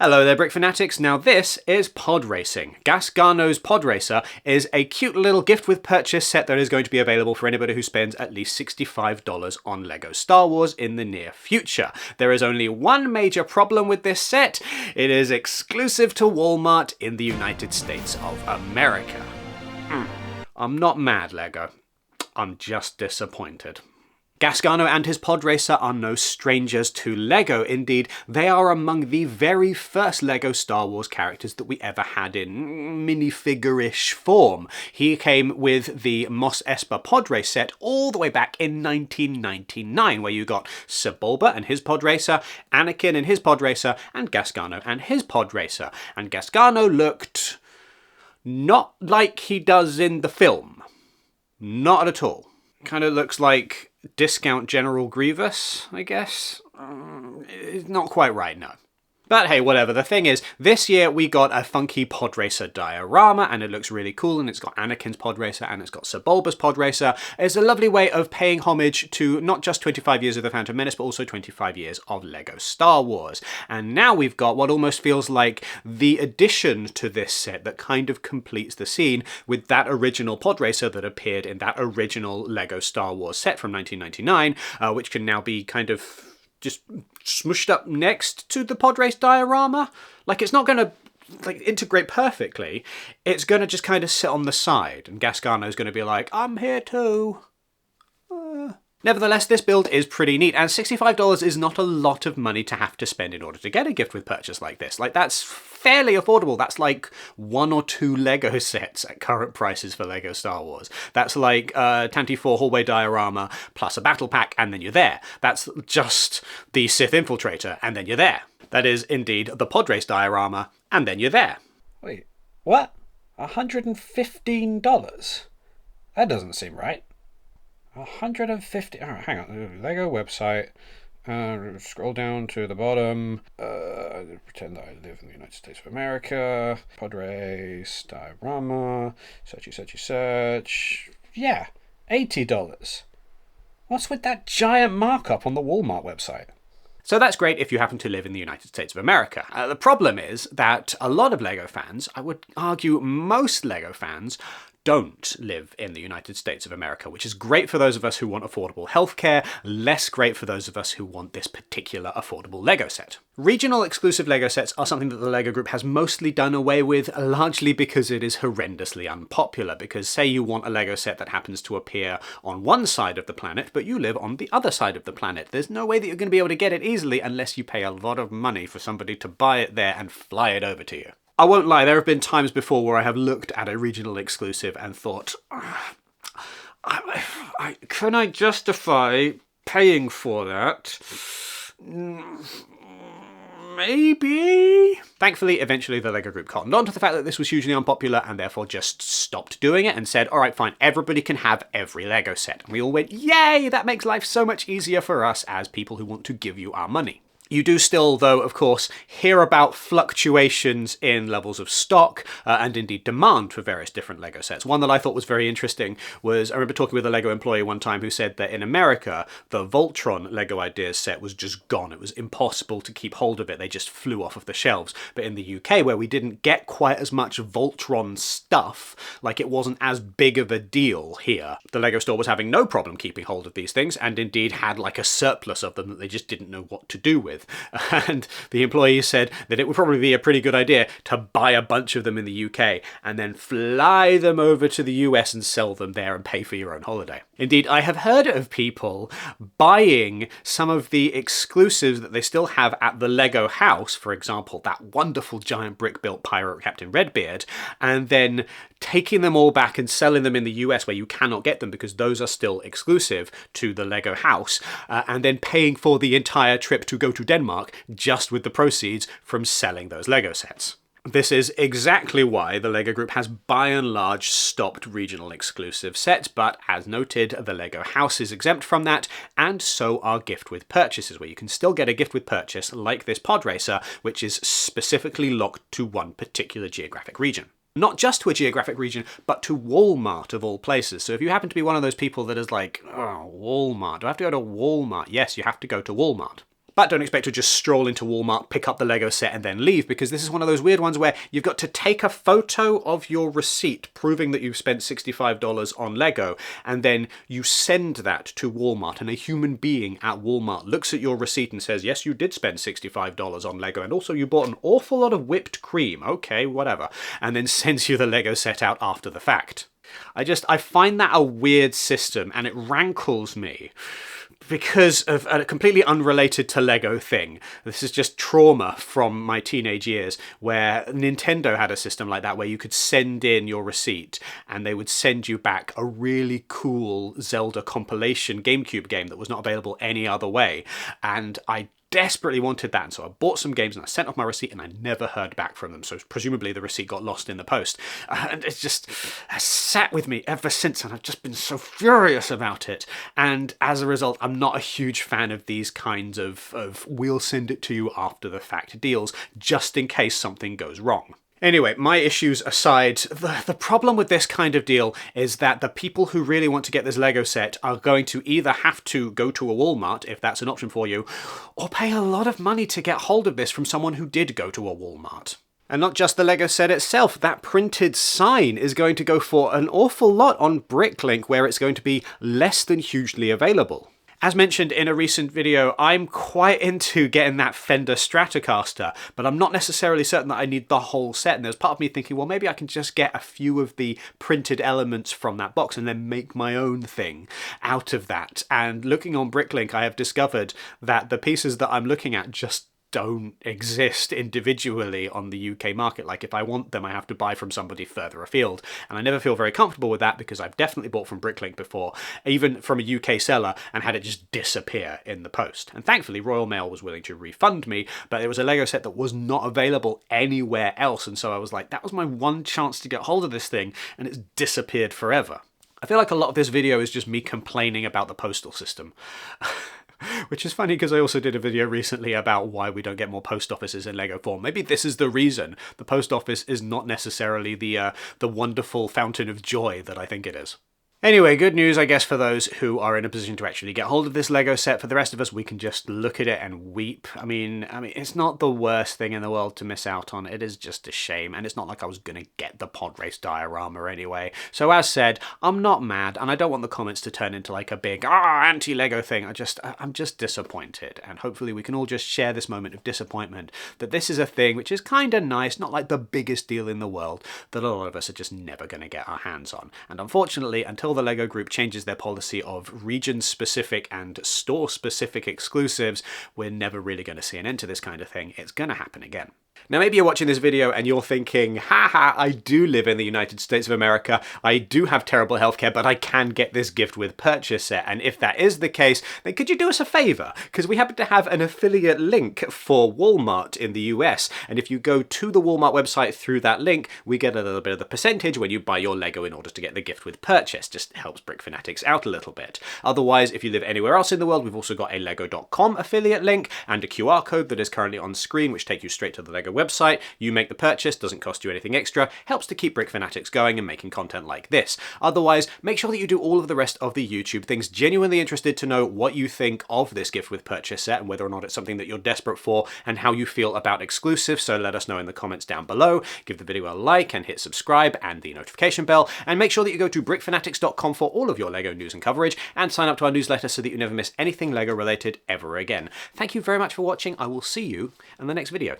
Hello there, Brick Fanatics. Now this is pod racing. Gasgano's Podracer is a cute little gift with purchase set that is going to be available for anybody who spends at least $65 on LEGO Star Wars in the near future. There is only one major problem with this set. It is exclusive to Walmart in the United States of America. I'm not mad, LEGO. I'm just disappointed. Gasgano and his Podracer are no strangers to LEGO. Indeed, they are among the very first LEGO Star Wars characters that we ever had in minifigure-ish form. He came with the Mos Espa Podrace set all the way back in 1999, where you got Sebulba and his Podracer, Anakin and his Podracer, and Gasgano and his Podracer. And Gasgano looked not like he does in the film. Not at all. Kind of looks like Discount General Grievous, I guess. It's not quite right, no. But hey, whatever. The thing is, this year we got a funky Podracer Diorama, and it looks really cool, and it's got Anakin's Podracer, and it's got Sebulba's Podracer. It's a lovely way of paying homage to not just 25 years of The Phantom Menace, but also 25 years of LEGO Star Wars. And now we've got what almost feels like the addition to this set that kind of completes the scene with that original Podracer that appeared in that original LEGO Star Wars set from 1999, which can now be kind of just smushed up next to the Podrace Diorama. Like, it's not going to integrate perfectly. It's going to just kind of sit on the side, and Gasgano's going to be like, I'm here too. Nevertheless, this build is pretty neat, and $65 is not a lot of money to have to spend in order to get a gift with purchase like this. Like, that's fairly affordable. That's like 1 or 2 LEGO sets at current prices for LEGO Star Wars. That's like Tanty 4 hallway diorama plus a battle pack, and then you're there. That's just the Sith Infiltrator, and then you're there. That is indeed the Podrace diorama, and then you're there. Wait, what? $115? That doesn't seem right. 150. Alright, hang on. LEGO website. Scroll down to the bottom. Pretend that I live in the United States of America. Podrace Diorama. Search. Yeah, $80. What's with that giant markup on the Walmart website? So that's great if you happen to live in the United States of America. The problem is that a lot of LEGO fans, I would argue most LEGO fans, don't live in the United States of America, which is great for those of us who want affordable healthcare, less great for those of us who want this particular affordable LEGO set. Regional exclusive LEGO sets are something that the LEGO Group has mostly done away with, largely because it is horrendously unpopular, because say you want a LEGO set that happens to appear on one side of the planet, but you live on the other side of the planet. There's no way that you're going to be able to get it easily unless you pay a lot of money for somebody to buy it there and fly it over to you. I won't lie, there have been times before where I have looked at a regional exclusive and thought, can I justify paying for that? Maybe? Thankfully, eventually the LEGO Group cottoned on to the fact that this was hugely unpopular and therefore just stopped doing it and said, alright, fine, everybody can have every LEGO set. And we all went, yay, that makes life so much easier for us as people who want to give you our money. You do still, though, of course, hear about fluctuations in levels of stock and indeed demand for various different LEGO sets. One that I thought was very interesting was, I remember talking with a LEGO employee one time who said that in America, the Voltron LEGO Ideas set was just gone. It was impossible to keep hold of it. They just flew off of the shelves. But in the UK, where we didn't get quite as much Voltron stuff, like it wasn't as big of a deal here, the LEGO store was having no problem keeping hold of these things and indeed had like a surplus of them that they just didn't know what to do with. And the employees said that it would probably be a pretty good idea to buy a bunch of them in the UK and then fly them over to the US and sell them there and pay for your own holiday. Indeed, I have heard of people buying some of the exclusives that they still have at the LEGO house, for example, that wonderful giant brick-built pirate Captain Redbeard, and then taking them all back and selling them in the US where you cannot get them because those are still exclusive to the LEGO house, and then paying for the entire trip to go to Denmark just with the proceeds from selling those LEGO sets. This is exactly why the LEGO Group has by and large stopped regional exclusive sets, but as noted, the LEGO house is exempt from that, and so are gift with purchases, where you can still get a gift with purchase like this Podracer, which is specifically locked to one particular geographic region. Not just to a geographic region, but to Walmart of all places. So if you happen to be one of those people that is like, oh, Walmart, do I have to go to Walmart? Yes, you have to go to Walmart. But don't expect to just stroll into Walmart, pick up the Lego set and then leave, because this is one of those weird ones where you've got to take a photo of your receipt proving that you've spent $65 on Lego, and then you send that to Walmart, and a human being at Walmart looks at your receipt and says, yes, you did spend $65 on Lego, and also you bought an awful lot of whipped cream, okay, whatever, and then sends you the Lego set out after the fact. I find that a weird system, and it rankles me because of a completely unrelated to Lego thing. This is just trauma from my teenage years, where Nintendo had a system like that where you could send in your receipt and they would send you back a really cool Zelda compilation GameCube game that was not available any other way. And I desperately wanted that, and so I bought some games and I sent off my receipt, and I never heard back from them, so presumably the receipt got lost in the post. And it's just sat with me ever since, and I've just been so furious about it. And as a result, I'm not a huge fan of these kinds of we'll send it to you after the fact deals, just in case something goes wrong. Anyway, my issues aside, the problem with this kind of deal is that the people who really want to get this Lego set are going to either have to go to a Walmart, if that's an option for you, or pay a lot of money to get hold of this from someone who did go to a Walmart. And not just the Lego set itself, that printed sign is going to go for an awful lot on Bricklink, where it's going to be less than hugely available. As mentioned in a recent video, I'm quite into getting that Fender Stratocaster, but I'm not necessarily certain that I need the whole set, and there's part of me thinking, well, maybe I can just get a few of the printed elements from that box and then make my own thing out of that. And looking on Bricklink, I have discovered that the pieces that I'm looking at just don't exist individually on the UK market. Like, if I want them, I have to buy from somebody further afield, and I never feel very comfortable with that, because I've definitely bought from Bricklink before, even from a UK seller, and had it just disappear in the post. And thankfully Royal Mail was willing to refund me, but it was a Lego set that was not available anywhere else, and so I was like, that was my one chance to get hold of this thing, and it's disappeared forever. I feel like a lot of this video is just me complaining about the postal system. Which is funny, because I also did a video recently about why we don't get more post offices in Lego form. Maybe this is the reason. The post office is not necessarily the wonderful fountain of joy that I think it is. Anyway, good news, I guess, for those who are in a position to actually get hold of this Lego set. For the rest of us, we can just look at it and weep. I mean, it's not the worst thing in the world to miss out on. It is just a shame, and it's not like I was going to get the Podrace Diorama anyway. So as said, I'm not mad, and I don't want the comments to turn into like a big anti-Lego thing. I'm just disappointed, and hopefully we can all just share this moment of disappointment that this is a thing which is kind of nice, not like the biggest deal in the world, that a lot of us are just never going to get our hands on. And unfortunately, until the Lego Group changes their policy of region-specific and store-specific exclusives, we're never really going to see an end to this kind of thing. It's going to happen again. Now, maybe you're watching this video and you're thinking, haha, I do live in the United States of America, I do have terrible healthcare, but I can get this gift with purchase set. And if that is the case, then could you do us a favor? Because we happen to have an affiliate link for Walmart in the US, and if you go to the Walmart website through that link, we get a little bit of the percentage when you buy your Lego in order to get the gift with purchase. Just helps Brick Fanatics out a little bit. Otherwise, if you live anywhere else in the world, we've also got a lego.com affiliate link and a QR code that is currently on screen, which take you straight to the Lego website. You make the purchase, doesn't cost you anything extra, helps to keep Brick Fanatics going and making content like this. Otherwise, make sure that you do all of the rest of the YouTube things. Genuinely interested to know what you think of this gift with purchase set and whether or not it's something that you're desperate for, and how you feel about exclusives, so let us know in the comments down below. Give the video a like and hit subscribe and the notification bell, and make sure that you go to brickfanatics.com for all of your Lego news and coverage, and sign up to our newsletter so that you never miss anything Lego related ever again. Thank you very much for watching. I will see you in the next video.